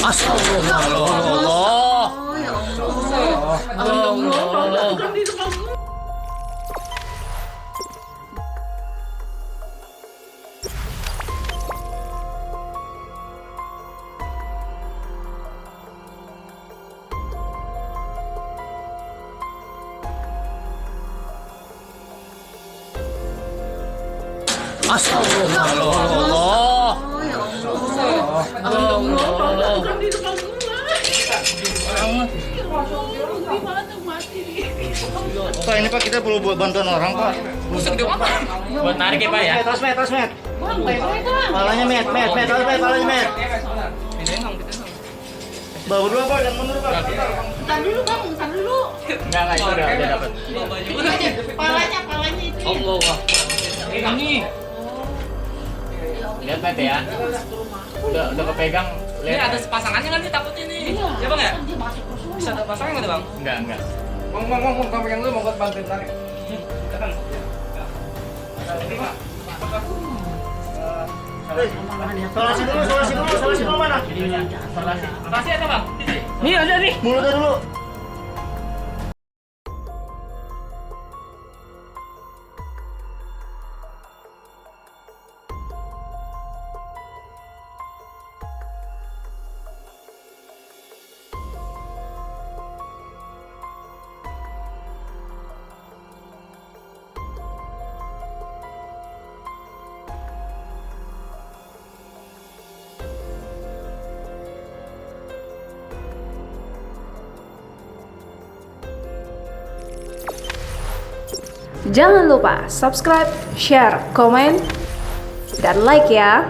Astagfirullah. Ya Allah. Astagfirullah. Ya Allah. Pak, ini Pak kita perlu buat bantuan orang Pak. Buat narik ya Pak ya. Tas met. Palanya met, palanya met. Bawa berdua Pak, yang mundur Pak. Tahan dulu bang, tahan dulu. Enggak itu udah dapat. Palanya itu. Allah. Ini. Lihat Met ya. Udah kepegang. Ini ada pasangannya kan nih takutnya nih. Ya Bang ya? Dia masuk ke semua. Bisa ada pasangan nggak Bang? Enggak. Bang, kamu pegang dulu mau buat bantuin tarik. Tekan. Ini Pak. Solasi dulu mana? Kasih ada Bang? Nih ada nih. Mulutnya dulu. Jangan lupa subscribe, share, komen, dan like ya.